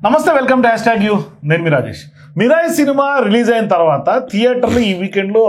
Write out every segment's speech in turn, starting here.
నమస్తే, welcome to hash tag you. నేను మీ Rajesh. Mirai cinema release అయిన తర్వాత థియేటర్లు ఈ వీకెండ్లో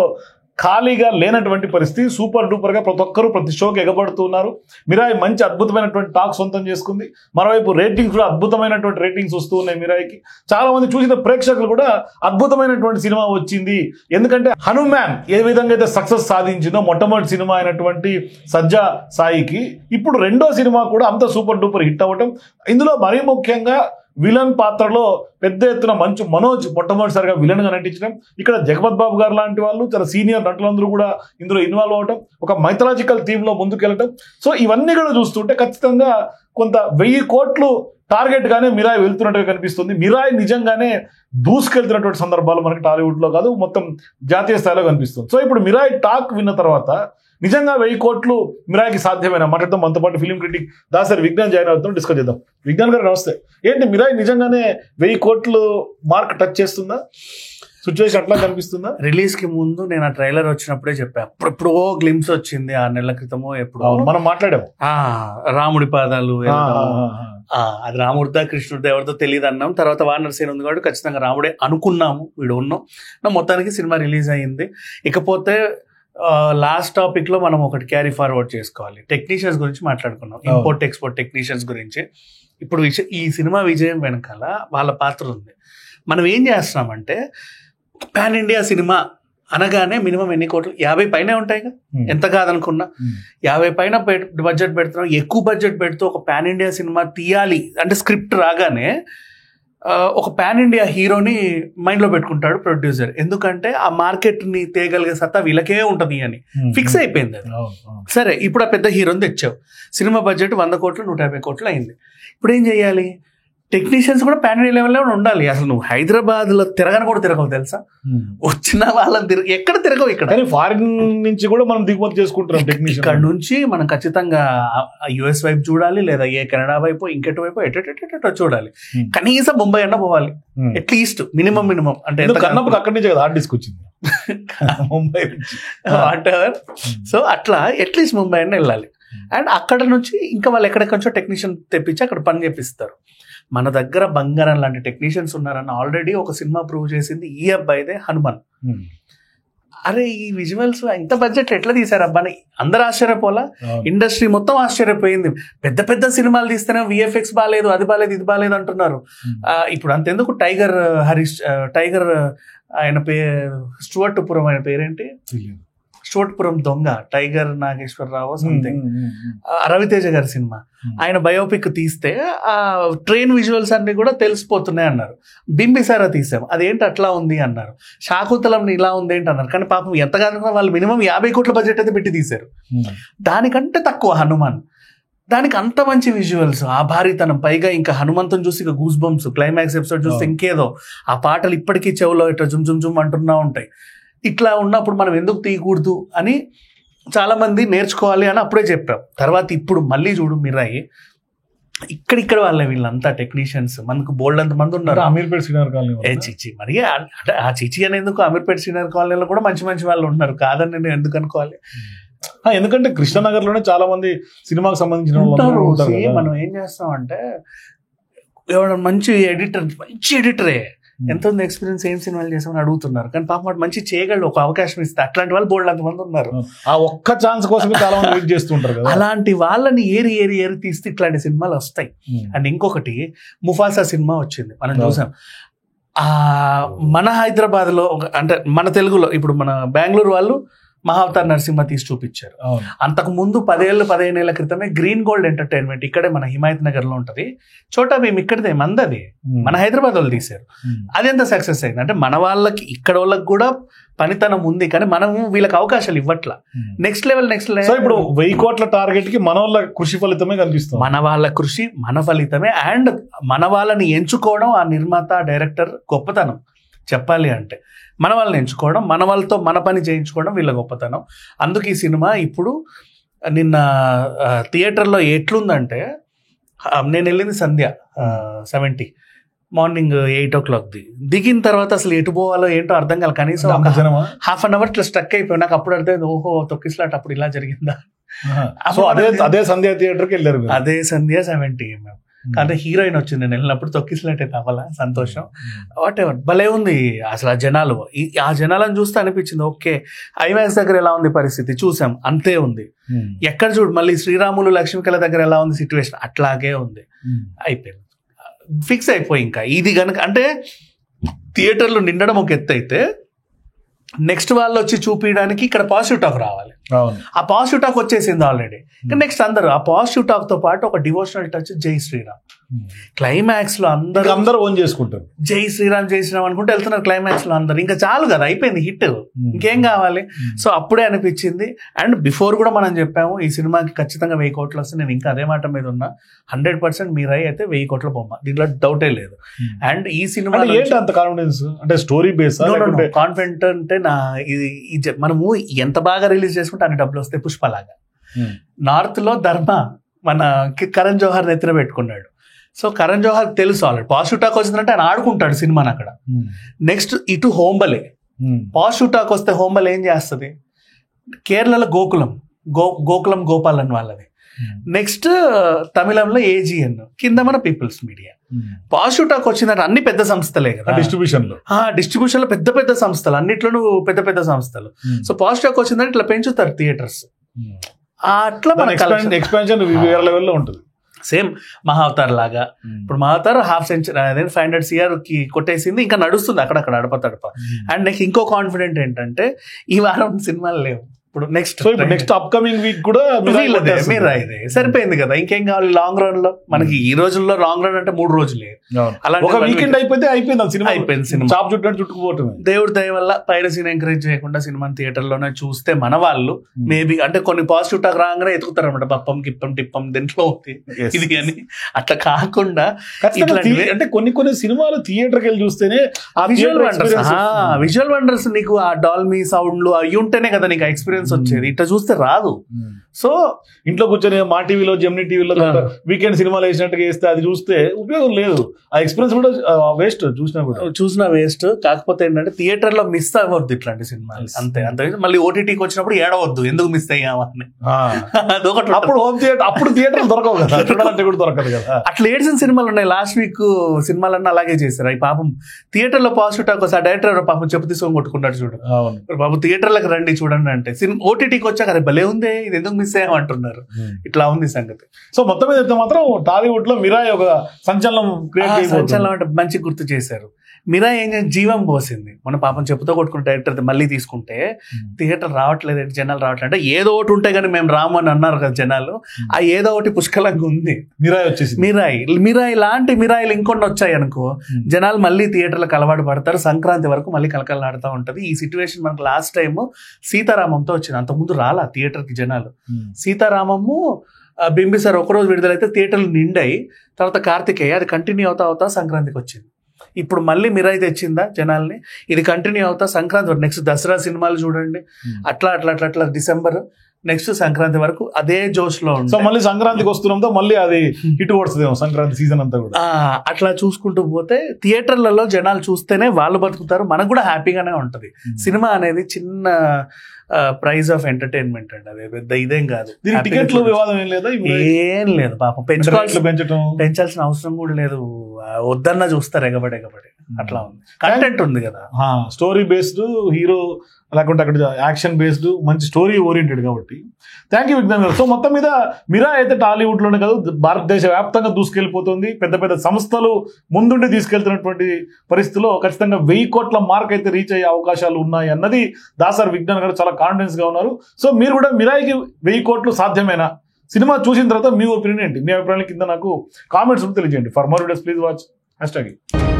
ఖాళీగా లేనటువంటి పరిస్థితి. సూపర్ డూపర్గా ప్రతి ఒక్కరూ ప్రతి షోకి ఎగబడుతున్నారు. మిరాయి మంచి అద్భుతమైనటువంటి టాక్ సొంతం చేసుకుంది. మరోవైపు రేటింగ్స్ కూడా అద్భుతమైనటువంటి రేటింగ్స్ వస్తూ ఉన్నాయి మిరాయికి. చాలా మంది చూసిన ప్రేక్షకులు కూడా అద్భుతమైనటువంటి సినిమా వచ్చింది. ఎందుకంటే హనుమాన్ ఏ విధంగా అయితే సక్సెస్ సాధించిందో మొట్టమొదటి సినిమా అయినటువంటి సజ్జా సాయికి, ఇప్పుడు రెండో సినిమా కూడా అంత సూపర్ డూపర్ హిట్ అవ్వటం. ఇందులో మరీ ముఖ్యంగా విలన్ పాత్రలో పెద్ద ఎత్తున మంచు మనోజ్ మొట్టమొదటిసారిగా విలన్ గా నటించడం, ఇక్కడ జగపత్ బాబు గారు లాంటి వాళ్ళు చాలా సీనియర్ నటులందరూ కూడా ఇందులో ఇన్వాల్వ్ అవడం, ఒక మైథలాజికల్ థీమ్ లో ముందుకెళ్ళటం. సో ఇవన్నీ కూడా చూస్తుంటే ఖచ్చితంగా కొంత 1000 కోట్లు టార్గెట్ గానే మిరాయి వెళ్తున్నట్టుగా కనిపిస్తుంది. మిరాయి నిజంగానే దూసుకెళ్తున్నటువంటి సందర్భాలు మనకి టాలీవుడ్ లో కాదు, మొత్తం జాతీయ స్థాయిలో కనిపిస్తుంది. సో ఇప్పుడు మిరాయి టాక్ విన్న తర్వాత నిజంగా 1000 కోట్లు మిరాయికి సాధ్యమైన మాట్లాడతాం. మనతో పాటు film critic Dasari Vignan join అవుతాం, డిస్కస్ చేద్దాం. విజ్ఞాన్ గారు నమస్తే. ఏంటి మిరాయి నిజంగానే 1000 కోట్లు మార్క్ టచ్ చేస్తుందా? సిచ్యువేషన్ అట్లా కనిపిస్తుందా? రిలీజ్ కి ముందు నేను ఆ ట్రైలర్ వచ్చినప్పుడే చెప్పా, అప్పుడెప్పుడో గ్లిమ్స్ వచ్చింది 6 నెలల క్రితమో ఎప్పుడు మనం మాట్లాడాము. రాముడి పాదాలు, అది రాముడిదా కృష్ణుడిదా ఎవరితో తెలియదు అన్నాం. తర్వాత వానర్ సేన ఉంది కాబట్టి ఖచ్చితంగా రాముడే అనుకున్నాము, వీడు ఉన్నాం. మొత్తానికి సినిమా రిలీజ్ అయ్యింది. ఇకపోతే లాస్ట్ టాపిక్ లో మనం ఒకటి క్యారీ ఫార్వర్డ్ చేసుకోవాలి. టెక్నీషియన్స్ గురించి మాట్లాడుకున్నాం, ఇంపోర్ట్ ఎక్స్పోర్ట్ టెక్నీషియన్స్ గురించి. ఇప్పుడు ఈ సినిమా విజయం వెనకాల వాళ్ళ పాత్ర ఉంది. మనం ఏం చేస్తున్నామంటే, పాన్ ఇండియా సినిమా అనగానే మినిమం ఎన్ని కోట్లు, 50 పైనే ఉంటాయి కదా, ఎంత కాదనుకున్నా 50 పైన బడ్జెట్ పెడుతున్నాం. ఎక్కువ బడ్జెట్ పెడుతూ ఒక పాన్ ఇండియా సినిమా తీయాలి అంటే స్క్రిప్ట్ రాగానే ఒక పాన్ ఇండియా హీరోని మైండ్లో పెట్టుకుంటాడు ప్రొడ్యూసర్. ఎందుకంటే ఆ మార్కెట్ని తేగలిగే సత్తా వీళ్ళకే ఉంటుంది అని ఫిక్స్ అయిపోయింది అది. సరే, ఇప్పుడు ఆ పెద్ద హీరోని తెచ్చావు, సినిమా బడ్జెట్ 100 కోట్లు 150 కోట్లు అయింది. ఇప్పుడు ఏం చెయ్యాలి? టెక్నీషియన్స్ కూడా పాన్ ఇండియా లెవెల్లో ఉండాలి. అసలు నువ్వు హైదరాబాద్లో తిరగని కూడా తిరగవు తెలుసా, వచ్చిన వాళ్ళని ఎక్కడ తిరగవు. ఇక్కడ ఫారిన్ నుంచి కూడా మనం దిగుమతి చేసుకుంటున్నాం టెక్నీషియన్. ఇక్కడ నుంచి మనం ఖచ్చితంగా యుఎస్ వైపు చూడాలి, లేదా ఏ కెనడా వైపు ఇంకెటు వైపు ఎట చూడాలి. కనీసం ముంబై అన్న పోవాలి, అట్లీస్ట్ మినిమం అంటే కన్నప్పుడు అక్కడి నుంచి కదా హార్డ్ డిస్క్ వచ్చింది ముంబై వాట్ ఎవర్. సో అట్లా అట్లీస్ట్ ముంబై అన్న వెళ్ళాలి. అండ్ అక్కడ నుంచి ఇంకా వాళ్ళు ఎక్కడెక్కడో టెక్నీషియన్ తెప్పించి అక్కడ పని చేపిస్తారు. మన దగ్గర బంగారం లాంటి టెక్నీషియన్స్ ఉన్నారని ఆల్రెడీ ఒక సినిమా ప్రూవ్ చేసింది ఈ అబ్బాయిదే, హనుమాన్. అరే ఈ విజువల్స్ ఇంత బడ్జెట్ ఎట్లా తీసారు అబ్బాని అందరూ ఆశ్చర్యపోలా, ఇండస్ట్రీ మొత్తం ఆశ్చర్యపోయింది. పెద్ద పెద్ద సినిమాలు తీస్తేనే విఎఫ్ఎక్స్ బాగాలేదు, అది బాగాలేదు, ఇది బాగాలేదు అంటున్నారు. ఇప్పుడు అంతెందుకు టైగర్ ఆయన స్టువర్ట్పురం, ఆయన పేరేంటి, స్టువర్ట్పురం దొంగ, టైగర్ నాగేశ్వరరావు సంథింగ్, రవితేజ గారి సినిమా, ఆయన బయోపిక్ తీస్తే ఆ ట్రైన్ విజువల్స్ అన్ని కూడా తెలిసిపోతున్నాయి అన్నారు. బింబిసారా తీసాం, అదేంటి అట్లా ఉంది అన్నారు. శాకుంతలం ఇలా ఉంది ఏంటి అన్నారు. కానీ పాపం ఎంతగా వాళ్ళు మినిమం 50 కోట్ల బడ్జెట్ అయితే పెట్టి తీశారు. దానికంటే తక్కువ హనుమాన్, దానికి అంత మంచి విజువల్స్, ఆ భారీతనం, పైగా ఇంకా హనుమంతుని చూసి ఇక గూస్ బంప్స్, క్లైమాక్స్ ఎపిసోడ్ చూస్తే ఇంకేదో, ఆ పాటలు ఇప్పటికీ చెవులో ఇట్లా జుమ్ జుమ్ జుమ్ అంటున్నా ఉంటాయి. ఇట్లా ఉన్నప్పుడు మనం ఎందుకు తీయకూడదు అని చాలా మంది నేర్చుకోవాలి అని అప్పుడే చెప్పాం. తర్వాత ఇప్పుడు మళ్ళీ చూడు మిరాయి, ఇక్కడిక్కడ వాళ్ళే వీళ్ళంతా టెక్నీషియన్స్, మనకు బోల్డ్ అంత మంది ఉన్నారు. అమీర్పేట్ శ్రీనగర్ కాలనీ చిచి, మరి ఆ చిచి అనేందుకు అమీర్పేట్ శ్రీనగర్ కాలనీలో కూడా మంచి మంచి వాళ్ళు ఉన్నారు, కాదని నేను ఎందుకు అనుకోవాలి. ఎందుకంటే కృష్ణనగర్ లోనే చాలా మంది సినిమాకి సంబంధించిన మనం ఏం చేస్తాం అంటే, ఎవరైనా మంచి ఎడిటరే ఎంత ఉంది ఎక్స్పీరియన్స్, ఏం సినిమాలు చేసామని అడుగుతున్నారు. కానీ పాపం వాడు మంచి చేయగలడు, ఒక అవకాశం ఇస్తే. అట్లాంటి వాళ్ళు బోల్డ్ అంతమంది ఉన్నారు. ఆ ఒక్క ఛాన్స్ కోసం చాలా మంది వెయిట్ చేస్తుంటారు కదా. అలాంటి వాళ్ళని ఏరి తీస్తే ఇట్లాంటి సినిమాలు వస్తాయి. అండ్ ఇంకొకటి, ముఫాసా సినిమా వచ్చింది, మనం చూసాం. మన హైదరాబాద్ లో అంటే మన తెలుగులో ఇప్పుడు మన బెంగళూరు వాళ్ళు మహావతార్ నరసింహ తీసి చూపించారు. అంతకు ముందు 15 ఏళ్ల క్రితమే గ్రీన్ గోల్డ్ ఎంటర్టైన్మెంట్ ఇక్కడే మన హిమాయత్ నగర్ లో ఉంటది, చోటా మేము ఇక్కడదే మందది, మన హైదరాబాద్ వాళ్ళు తీశారు. అది ఎంత సక్సెస్ అయింది అంటే, మన వాళ్ళకి ఇక్కడ వాళ్ళకి కూడా పనితనం ఉంది, కానీ మనం వీళ్ళకి అవకాశాలు ఇవ్వట్లా. Next level. ఇప్పుడు 1000 కోట్ల టార్గెట్ కి మన వాళ్ళ కృషి ఫలితమే కనిపిస్తుంది. మన వాళ్ళ కృషి మన ఫలితమే. అండ్ మన వాళ్ళని ఎంచుకోవడం ఆ నిర్మాత డైరెక్టర్ గొప్పతనం చెప్పాలి అంటే. మన వాళ్ళని ఎంచుకోవడం, మన వాళ్ళతో మన పని చేయించుకోవడం వీళ్ళ గొప్పతనం. అందుకు ఈ సినిమా ఇప్పుడు నిన్న థియేటర్లో ఎట్లుందంటే, నేను వెళ్ళింది సంధ్య 70 మార్నింగ్ 8 o'clock దిగిన తర్వాత అసలు ఎటు పోవాలో ఏంటో అర్థం కాదు. కనీసం ½ an hour ఇట్లా స్టక్ అయిపోయి నాకు అప్పుడు అర్థమైంది, ఓహో తొక్కిస్లాట్ అప్పుడు ఇలా జరిగిందా. అదే సంధ్య థియేటర్కి వెళ్ళారు. అదే సంధ్య 70 మేము కానీ హీరోయిన్ వచ్చింది, నేను వెళ్ళినప్పుడు తొక్కిసినట్టు అయితే అవ్వాల, సంతోషం. వాట్ ఎవర్, భలే ఉంది అసలు ఆ జనాలు. ఆ జనాలను చూస్తే అనిపించింది ఓకే ఐమాక్స్ దగ్గర ఎలా ఉంది పరిస్థితి చూసాం, అంతే ఉంది. ఎక్కడ చూడు మళ్ళీ శ్రీరాములు లక్ష్మీకళ దగ్గర ఎలా ఉంది సిచ్యువేషన్, అట్లాగే ఉంది. అయిపోయింది, ఫిక్స్ అయిపోయి. ఇంకా ఇది కనుక అంటే థియేటర్లు నిండడం ఒక ఎత్తు అయితే, నెక్స్ట్ వాళ్ళు వచ్చి చూపించడానికి ఇక్కడ పాజిటివ్ టాక్ రావాలి. ఆ పాజిటివ్ టాక్ వచ్చేసింది ఆల్రెడీ. నెక్స్ట్ అందరూ ఆ పాజిటివ్ టాక్ తో పాటు ఒక డివోషనల్ టచ్, జై శ్రీరామ్. క్లైమాక్స్ లో అందరూ ఓన్ చేసుకుంటారు, జై శ్రీరామ్ జై శ్రీరామ్ అనుకుంటే వెళ్తున్నారు క్లైమాక్స్ లో అందరు. ఇంకా చాలు కదా, అయిపోయింది హిట్, ఇంకేం కావాలి. సో అప్పుడే అనిపించింది. అండ్ బిఫోర్ కూడా మనం చెప్పాము ఈ సినిమాకి ఖచ్చితంగా 1000 కోట్లు వస్తే, నేను ఇంకా అదే మాట మీద ఉన్నా. 100% మీరై అయితే 1000 కోట్ల బొమ్మ, దీంట్లో డౌటే లేదు. అండ్ ఈ సినిమా అంత కాన్ఫిడెన్స్ అంటే స్టోరీ బేస్ కాన్ఫిడెంట్ అంటే నా ఇది మనము ఎంత బాగా రిలీజ్ చేసుకుంటే అన్ని డబ్బులు వస్తాయి. పుష్పలాగా నార్త్ లో ధర్మ మన కరణ్ జోహార్ నెత్తిన పెట్టుకున్నాడు. సో కరణ్ జోహార్ తెలుసు ఆల్రెడీ పాజిటివ్ టాక్ వచ్చిందంటే ఆయన ఆడుకుంటాడు సినిమాని అక్కడ. నెక్స్ట్ ఇటు హోంబలే, పాజిటివ్ టాక్ వస్తే హోంబల్ ఏం చేస్తుంది, కేరళలో గోకులం గోపాలన్ వాళ్ళది. నెక్స్ట్ తమిళంలో ఏజిఎన్, కింద మన పీపుల్స్ మీడియా. పాజిటివ్ టాక్ వచ్చిందంటే అన్ని పెద్ద సంస్థలే కదా, డిస్ట్రిబ్యూషన్ లో పెద్ద పెద్ద సంస్థలు, అన్నిట్లోనూ పెద్ద పెద్ద సంస్థలు. సో పాజిటివ్ టాక్ వచ్చిందంటే ఇట్లా పెంచుతారు థియేటర్స్. అట్లా మన ఎక్స్పాన్షన్ వేరే లెవెల్లో ఉంటుంది. సేమ్ మహావతార్ లాగా, ఇప్పుడు మహావతార్ 500 సెంచరీ 500 CR కి కొట్టేసింది, ఇంకా నడుస్తుంది అక్కడక్కడ అడప. అండ్ నెక్స్ట్ ఇంకో కాన్ఫిడెంట్ ఏంటంటే ఈ వారం సినిమాలు లేవు. ఇప్పుడు నెక్స్ట్ అప్కమింగ్ వీక్ కూడా మీరు అయితే సరిపోయింది కదా, ఇంకేం కావాలి లాంగ్ రన్ లో. మనకి ఈ రోజుల్లో లాంగ్ రన్ అంటే 3 రోజులే, అలాంటి వీకెండ్ అయిపోయింది సినిమా చాప్ చుట్టుకుపోవటం. దేవుడి దయ వల్ల పైరసీని ఎంకరేజ్ చేయకుండా సినిమాని థియేటర్ లోనే చూస్తే మన వాళ్ళు మేబీ అంటే కొన్ని పాజిటివ్ టాక్ రాగానే ఎత్తుకుతారు అనమాట, పప్పం కిప్పం టిప్పం దీంట్లో ఇది అని. అట్లా కాకుండా అంటే కొన్ని సినిమాలు థియేటర్కి వెళ్ళి చూస్తేనే విజువల్ వండర్స్, నీకు ఆ డాల్మీ సౌండ్లు అవి ఉంటేనే కదా నీకు ఎక్స్పీరియన్స్ వచ్చేది, ఇట్లా చూస్తే రాదు. సో ఇంట్లో కూర్చొని మా టీవీలో జెమినీ టీవీలో వీకెండ్ సినిమాలు వేసినట్టుగా వేస్తే అది చూస్తే ఉపయోగం లేదు, ఆ ఎక్స్పీరియన్స్ కూడా వేస్ట్, చూసినా వేస్ట్. కాకపోతే ఏంటంటే థియేటర్ లో మిస్ అవ్వద్దు ఇట్లాంటి సినిమాలు, అంతే. మళ్ళీ ఓటీటీకి వచ్చినప్పుడు ఏడవద్దు ఎందుకు మిస్ అయ్యామని. అప్పుడు థియేటర్ దొరకవు కదా, చూడాలంటే కూడా దొరకదు కదా. అట్లా ఏడ్చిన సినిమాలు ఉన్నాయి. లాస్ట్ వీక్ సినిమాలన్నా అలాగే చేశారు. అవి పాపం థియేటర్ లో పాజిటివ్ టాక్ వస్తే ఆ డైరెక్టర్ పాపం చెప్పు తీసుకొని కొట్టుకుంటాడు చూడు, పాపం థియేటర్లకు రండి చూడండి అంటే, ఓటీటీకి వచ్చాక అరే భలే ఉంది ఇది ఎందుకు మిస్ అయ్యామంటున్నారు. ఇట్లా ఉంది సంగతి. సో మొత్తం మీద అయితే మాత్రం టాలీవుడ్ లో మిరాయి ఒక సంచలనం అంటే మంచి గుర్తు చేశారు. మిరాయి ఏం జీవం పోసింది. మన పాపం చెప్పుతో కొట్టుకున్న డైరెక్టర్ మళ్ళీ తీసుకుంటే థియేటర్ రావట్లేదు, జనాలు రావట్లేదు అంటే ఏదో ఒకటి ఉంటే కానీ మేము రాము అని అన్నారు కదా జనాలు. ఆ ఏదో ఒకటి పుష్కలంగా ఉంది. మిరాయి వచ్చేసి మిరాయి లాంటి మిరాయిలు ఇంకొన్ని వచ్చాయి అనుకో, జనాలు మళ్ళీ థియేటర్లకు అలవాటు పడతారు. సంక్రాంతి వరకు మళ్ళీ కలకలాడుతూ ఉంటది. ఈ సిచ్యువేషన్ మనకు లాస్ట్ టైం సీతారామంతో వచ్చింది, అంతకుముందు రాలా థియేటర్ కి జనాలు. సీతారామము బింబిసార్ ఒకరోజు విడుదలైతే థియేటర్లు నిండాయి. తర్వాత కార్తికేయ అది కంటిన్యూ అవుతా సంక్రాంతికి వచ్చింది. ఇప్పుడు మళ్ళీ మిరాయి తెచ్చిందా జనాల్ని, ఇది కంటిన్యూ అవుతా సంక్రాంతి. నెక్స్ట్ దసరా సినిమాలు చూడండి, అట్లా డిసెంబర్ నెక్స్ట్ సంక్రాంతి వరకు అదే జోష్ లో ఉంది. మళ్ళీ సంక్రాంతికి వస్తున్నాంతో మళ్ళీ అది హిట్ పడుతుంది సంక్రాంతి సీజన్ అంతా కూడా. అట్లా చూసుకుంటూ పోతే థియేటర్లలో జనాలు చూస్తేనే వాళ్ళు బతుకుతారు, మనకు కూడా హ్యాపీగానే ఉంటది. సినిమా అనేది చిన్న ప్రైజ్ ఆఫ్ ఎంటర్టైన్మెంట్ అండి, అదే పెద్ద ఇదేం కాదు. టికెట్లు వివాదం ఏం లేదు పాపం, పెంచాల్సిన అవసరం కూడా లేదు. వద్దన్నా చూస్తారు ఎగబడి అట్లా ఉంది. కంటెంట్ ఉంది కదా, స్టోరీ బేస్డ్ హీరో, లేకుంటే అక్కడ యాక్షన్ బేస్డ్ మంచి స్టోరీ ఓరియంటెడ్ కాబట్టి. థ్యాంక్ యూ విజ్ఞాన్ గారు. సో మొత్తం మీద మిరాయి అయితే టాలీవుడ్ లోనే కాదు భారతదేశ వ్యాప్తంగా దూసుకెళ్లిపోతుంది. పెద్ద పెద్ద సంస్థలు ముందుండి తీసుకెళ్తున్నటువంటి పరిస్థితిలో ఖచ్చితంగా 1000 కోట్ల మార్క్ అయితే రీచ్ అయ్యే అవకాశాలు ఉన్నాయి అన్నది దాసరి విజ్ఞాన్ గారు చాలా కాన్ఫిడెన్స్ గా ఉన్నారు. సో మీరు కూడా మిరాయికి 1000 కోట్లు సాధ్యమేనా? సినిమా చూసిన తర్వాత మీ ఒపీనియన్ ఏంటి? మీ అభిప్రాయాల కింద నాకు కామెంట్స్ తెలియజేయండి. For more videos please watch #.